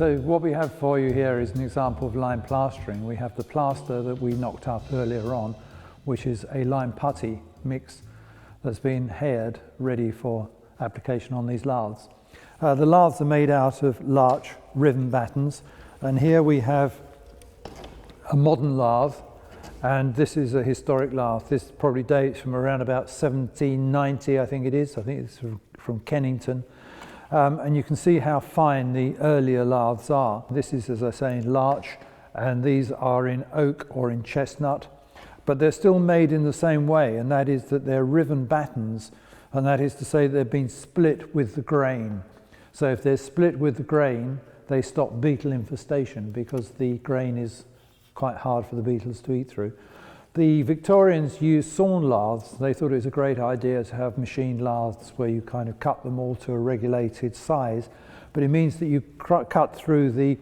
So what we have for you here is an example of lime plastering. We have the plaster that we knocked up earlier on, which is a lime putty mix that's been haired, ready for application on these laths. The laths are made out of larch ribbon battens, and here we have a modern lath, and this is a historic lath. This probably dates from around about 1790, I think it is. I think it's from Kennington. And you can see how fine the earlier laths are. This is, as I say, in larch, and these are in oak or in chestnut, but they're still made in the same way, and that is that they're ribbon battens, and that is to say they've been split with the grain. So if they're split with the grain, they stop beetle infestation because the grain is quite hard for the beetles to eat through. The Victorians used sawn laths. They thought it was a great idea to have machine laths where you kind of cut them all to a regulated size, but it means that you cut through the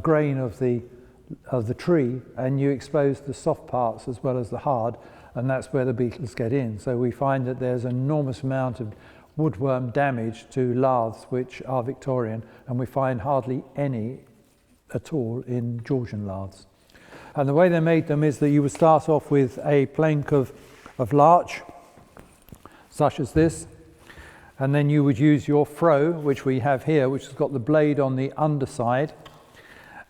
grain of the tree, and you expose the soft parts as well as the hard, and that's where the beetles get in. So we find that there's an enormous amount of woodworm damage to laths which are Victorian, and we find hardly any at all in Georgian laths. And the way they made them is that you would start off with a plank of larch, such as this, and then you would use your froe, which we have here, which has got the blade on the underside,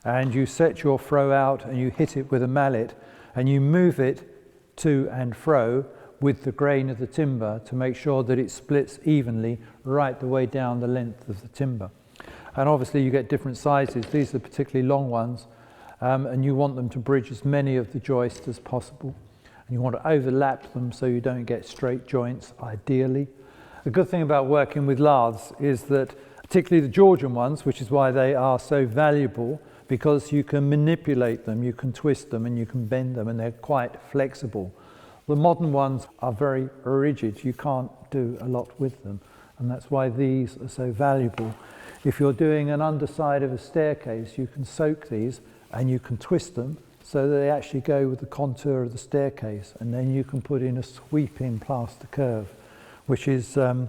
and you set your froe out and you hit it with a mallet, and you move it to and fro with the grain of the timber to make sure that it splits evenly right the way down the length of the timber. And obviously you get different sizes. These are particularly long ones, and you want them to bridge as many of the joists as possible. And you want to overlap them so you don't get straight joints, ideally. The good thing about working with laths is that, particularly the Georgian ones, which is why they are so valuable, because you can manipulate them, you can twist them, and you can bend them, and they're quite flexible. The modern ones are very rigid. You can't do a lot with them, and that's why these are so valuable. If you're doing an underside of a staircase, you can soak these and you can twist them so that they actually go with the contour of the staircase, and then you can put in a sweeping plaster curve, which is a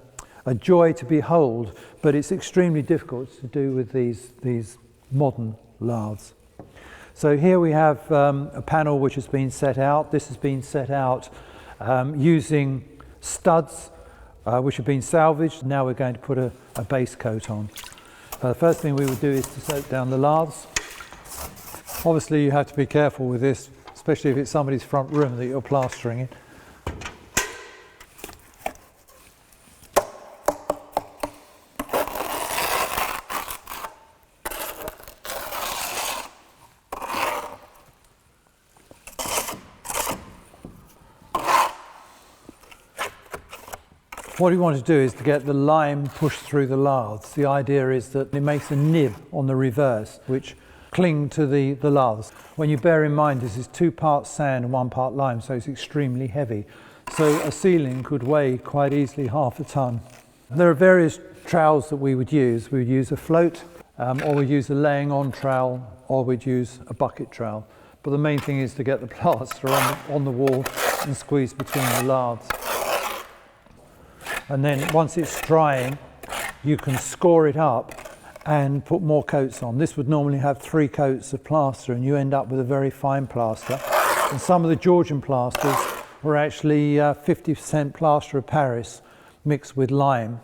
joy to behold, but it's extremely difficult to do with these modern laths. So here we have a panel which has been set out. This has been set out using studs which have been salvaged. Now we're going to put a base coat on. The first thing we would do is to soak down the laths. Obviously you have to be careful with this, especially if it's somebody's front room that you're plastering in. What you want to do is to get the lime pushed through the laths. The idea is that it makes a nib on the reverse, which cling to the laths. When you bear in mind this is 2 parts sand and 1 part lime, so it's extremely heavy. So a ceiling could weigh quite easily half a ton. There are various trowels that we would use. We would use a float, or we'd use a laying on trowel, or we'd use a bucket trowel. But the main thing is to get the plaster on the wall and squeeze between the laths. And then once it's drying, you can score it up and put more coats on. This would normally have 3 coats of plaster, and you end up with a very fine plaster. And some of the Georgian plasters were actually 50% plaster of Paris mixed with lime,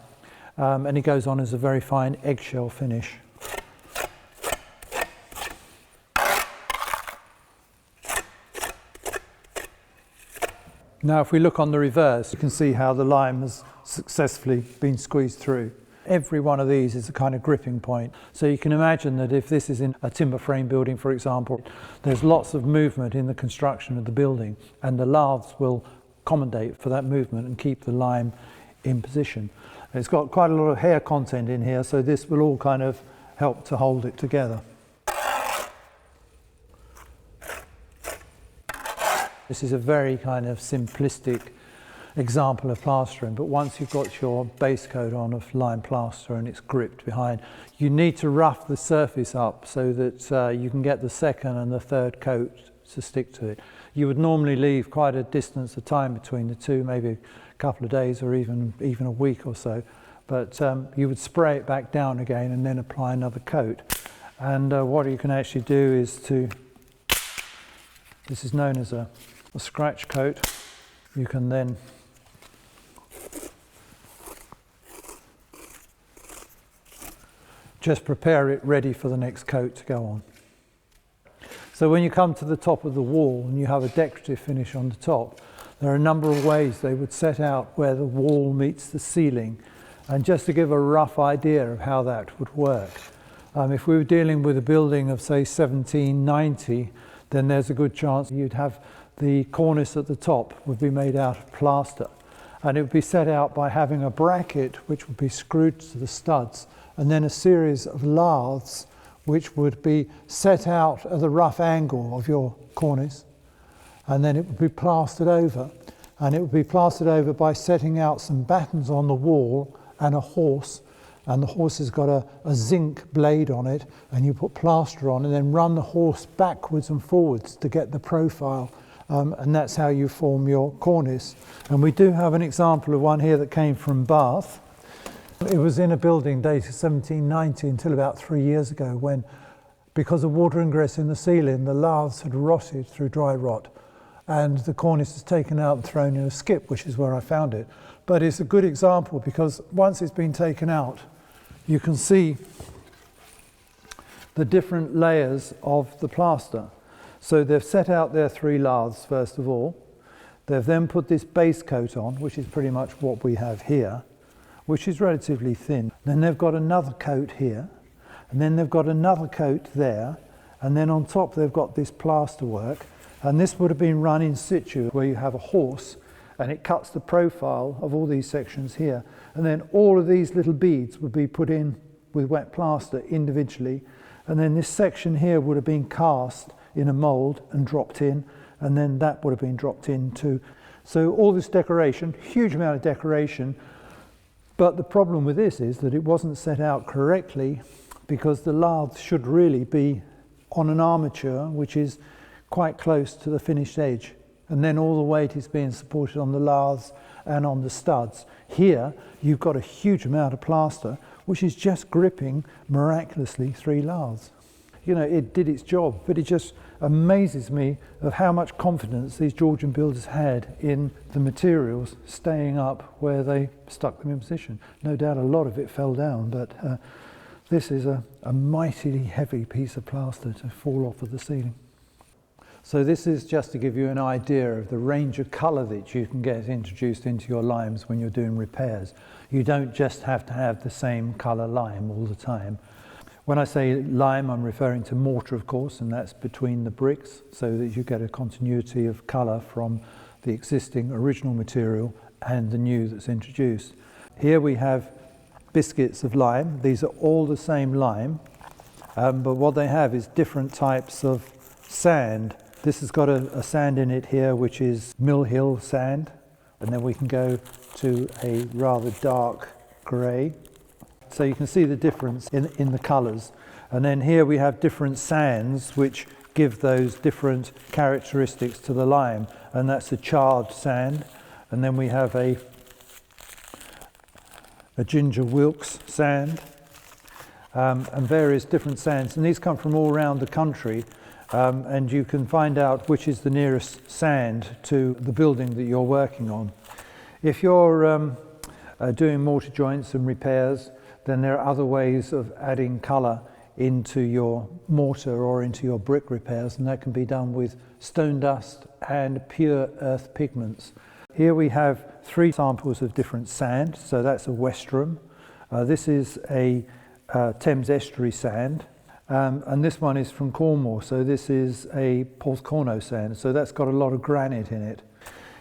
and it goes on as a very fine eggshell finish. Now if we look on the reverse, you can see how the lime has successfully been squeezed through. Every one of these is a kind of gripping point. So you can imagine that if this is in a timber frame building, for example, there's lots of movement in the construction of the building, and the laths will accommodate for that movement and keep the lime in position. It's got quite a lot of hair content in here, so this will all kind of help to hold it together. This is a very kind of simplistic example of plastering, but once you've got your base coat on of lime plaster and it's gripped behind, you need to rough the surface up so that you can get the second and the third coat to stick to it. You would normally leave quite a distance of time between the two, maybe a couple of days or even a week or so, but you would spray it back down again and then apply another coat. And what you can actually do is this is known as a scratch coat. You can then just prepare it ready for the next coat to go on. So when you come to the top of the wall and you have a decorative finish on the top, there are a number of ways they would set out where the wall meets the ceiling, and just to give a rough idea of how that would work. If we were dealing with a building of say 1790, then there's a good chance you'd have the cornice at the top would be made out of plaster, and it would be set out by having a bracket which would be screwed to the studs, and then a series of laths which would be set out at the rough angle of your cornice, and then it would be plastered over. And it would be plastered over by setting out some battens on the wall and a horse, and the horse has got a zinc blade on it, and you put plaster on and then run the horse backwards and forwards to get the profile, and that's how you form your cornice. And we do have an example of one here that came from Bath. It was in a building dated 1790 until about 3 years ago, when, because of water ingress in the ceiling, the laths had rotted through dry rot, and the cornice is taken out and thrown in a skip, which is where I found it. But it's a good example because once it's been taken out, you can see the different layers of the plaster. So they've set out their 3 laths first of all. They've then put this base coat on, which is pretty much what we have here, which is relatively thin. Then they've got another coat here, and then they've got another coat there, and then on top they've got this plaster work, and this would have been run in situ, where you have a horse and it cuts the profile of all these sections here, and then all of these little beads would be put in with wet plaster individually, and then this section here would have been cast in a mould and dropped in, and then that would have been dropped in too. So all this decoration, huge amount of decoration. But the problem with this is that it wasn't set out correctly, because the laths should really be on an armature which is quite close to the finished edge, and then all the weight is being supported on the laths and on the studs. Here you've got a huge amount of plaster which is just gripping miraculously 3 laths. You know, it did its job, but it just amazes me of how much confidence these Georgian builders had in the materials staying up where they stuck them in position. No doubt a lot of it fell down, but this is a mightily heavy piece of plaster to fall off of the ceiling. So this is just to give you an idea of the range of colour that you can get introduced into your limes when you're doing repairs. You don't just have to have the same colour lime all the time. When I say lime, I'm referring to mortar, of course, and that's between the bricks, so that you get a continuity of colour from the existing original material and the new that's introduced. Here we have biscuits of lime. These are all the same lime, but what they have is different types of sand. This has got a sand in it here which is Mill Hill sand, and then we can go to a rather dark grey. So you can see the difference in the colours. And then here we have different sands which give those different characteristics to the lime, and that's a charred sand. And then we have a ginger Wilkes sand, and various different sands. And these come from all around the country, and you can find out which is the nearest sand to the building that you're working on. If you're doing mortar joints and repairs, then there are other ways of adding colour into your mortar or into your brick repairs, and that can be done with stone dust and pure earth pigments. Here we have 3 samples of different sand. So that's a Westrum, this is a Thames estuary sand, and this one is from Cornwall, so this is a Porthcurno sand, so that's got a lot of granite in it.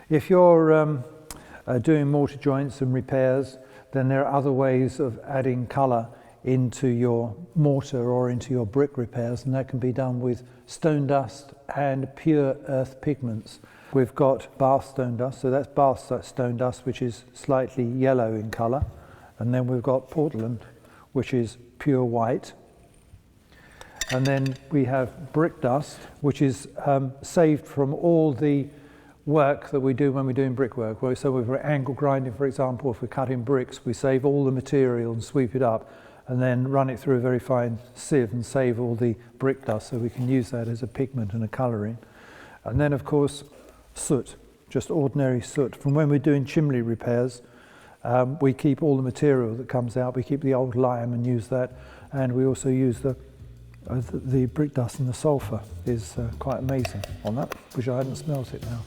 If you're doing mortar joints and repairs, then there are other ways of adding colour into your mortar or into your brick repairs, and that can be done with stone dust and pure earth pigments. We've got Bath stone dust, so that's Bath stone dust, which is slightly yellow in colour, and then we've got Portland, which is pure white, and then we have brick dust, which is saved from all the work that we do when we're doing brickwork. So if we're angle grinding, for example, if we're cutting bricks, we save all the material and sweep it up, and then run it through a very fine sieve and save all the brick dust so we can use that as a pigment and a colouring. And then of course soot, just ordinary soot. From when we're doing chimney repairs, we keep all the material that comes out. We keep the old lime and use that, and we also use the brick dust, and the sulphur is quite amazing on that, which I hadn't smelt it now.